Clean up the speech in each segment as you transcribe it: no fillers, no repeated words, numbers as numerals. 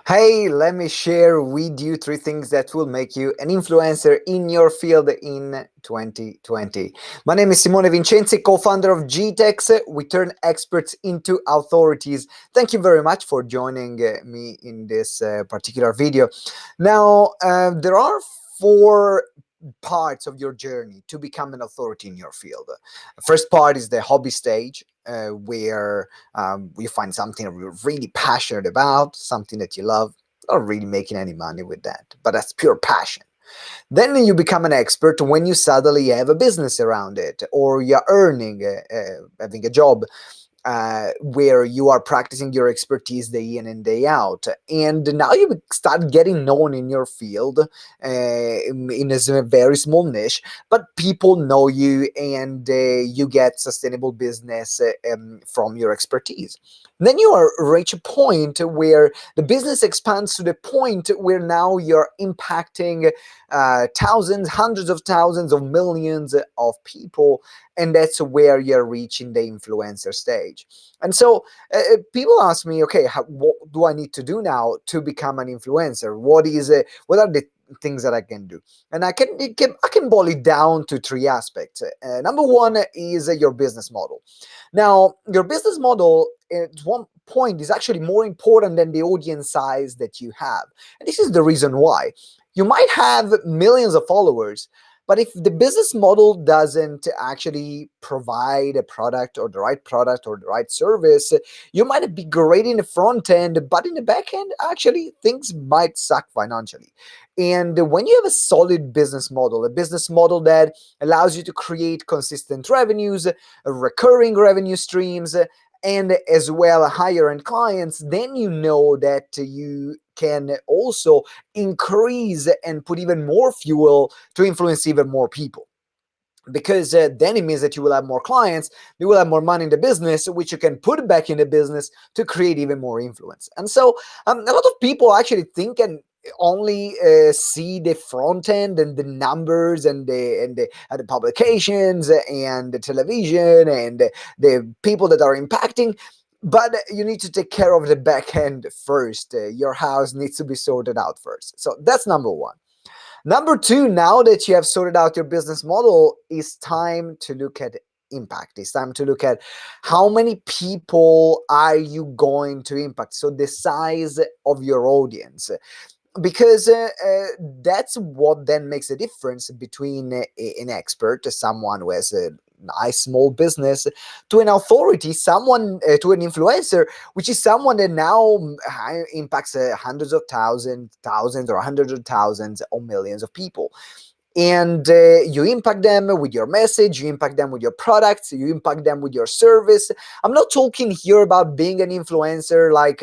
Hey, let me share with you three things that will make you an influencer in your field in 2020. My name is Simone Vincenzi, co-founder of GTeX. We turn experts into authorities. Thank you very much for joining me in this particular video. Now, there are four parts of your journey to become an authority in your field. The first part is the hobby stage, where you find something that you're really passionate about, something that you love, not really making any money with that, but that's pure passion. Then you become an expert when you suddenly have a business around it, or you're earning, having a job where you are practicing your expertise day in and day out. And now you start getting known in your field in a very small niche, but people know you and you get sustainable business from your expertise. Then you are reach a point where the business expands to the point where now you're impacting thousands, hundreds of thousands of millions of people, and that's where you're reaching the influencer stage. And so people ask me, okay, what do I need to do now to become an influencer? What are the things that I can do? And I can boil it down to three aspects. Number one is your business model. Now, your business model at one point is actually more important than the audience size that you have. And this is the reason why. You might have millions of followers, but if the business model doesn't actually provide a product or the right service, you might be great in the front end, but in the back end, actually, things might suck financially. And when you have a solid business model, a business model that allows you to create consistent revenues, recurring revenue streams, and as well higher end clients, then you know that you can also increase and put even more fuel to influence even more people, because then it means that you will have more clients, you will have more money in the business, which you can put back in the business to create even more influence. And so a lot of people actually think and only see the front end and the numbers and the publications and the television and the people that are impacting, but you need to take care of the back end first. Your house needs to be sorted out first. So that's number one. Number two, now that you have sorted out your business model, it's time to look at impact. It's time to look at how many people are you going to impact. So the size of your audience, because that's what then makes a difference between an expert, someone who has a nice small business, to an authority, someone to an influencer, which is someone that now impacts hundreds of thousands or hundreds of thousands or millions of people. And you impact them with your message, you impact them with your products, you impact them with your service. I'm not talking here about being an influencer like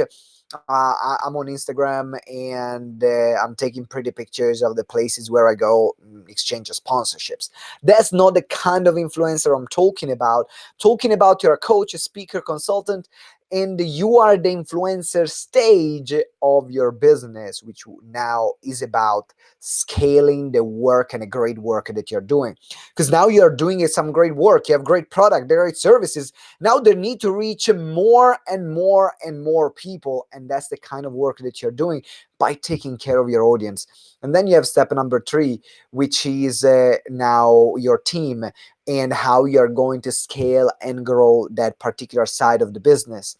I'm on Instagram and I'm taking pretty pictures of the places where I go, exchange of sponsorships. That's not the kind of influencer I'm talking about. Talking about you're a coach, a speaker, consultant, and you are the influencer stage of your business, which now is about scaling the work and the great work that you're doing. Because now you're doing some great work, you have great product, great services. Now they need to reach more and more and more people, and that's the kind of work that you're doing by taking care of your audience. And then you have step number three, which is now your team and how you're going to scale and grow that particular side of the business.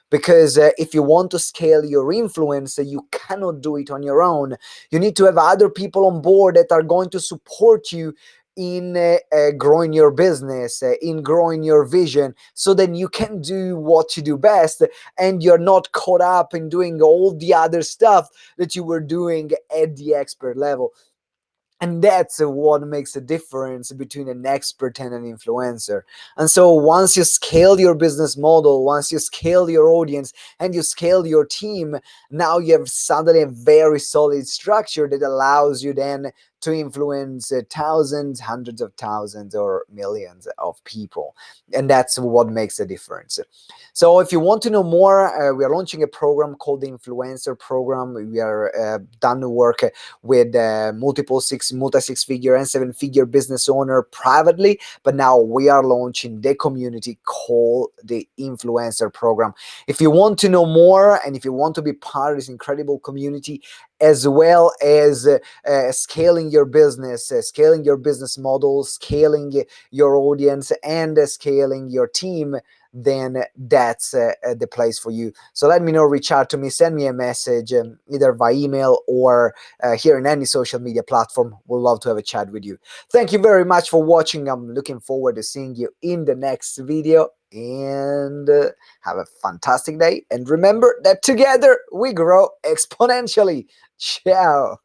Because if you want to scale your influence, you cannot do it on your own. You need to have other people on board that are going to support you in growing your business, in growing your vision, so then you can do what you do best and you're not caught up in doing all the other stuff that you were doing at the expert level. And that's what makes a difference between an expert and an influencer. And so once you scale your business model, once you scale your audience and you scale your team, now you have suddenly a very solid structure that allows you then to influence thousands, hundreds of thousands, or millions of people. And that's what makes a difference. So if you want to know more, we are launching a program called the Influencer Program. We are done to work with multi six-figure and seven-figure business owner privately, but now we are launching the community called the Influencer Program. If you want to know more and if you want to be part of this incredible community, as well as scaling your business model, scaling your audience, and scaling your team, then that's the place for you. So let me know, reach out to me, send me a message, either by email or here in any social media platform. We'd love to have a chat with you. Thank you very much for watching. I'm looking forward to seeing you in the next video, and have a fantastic day. And remember that together we grow exponentially. Ciao.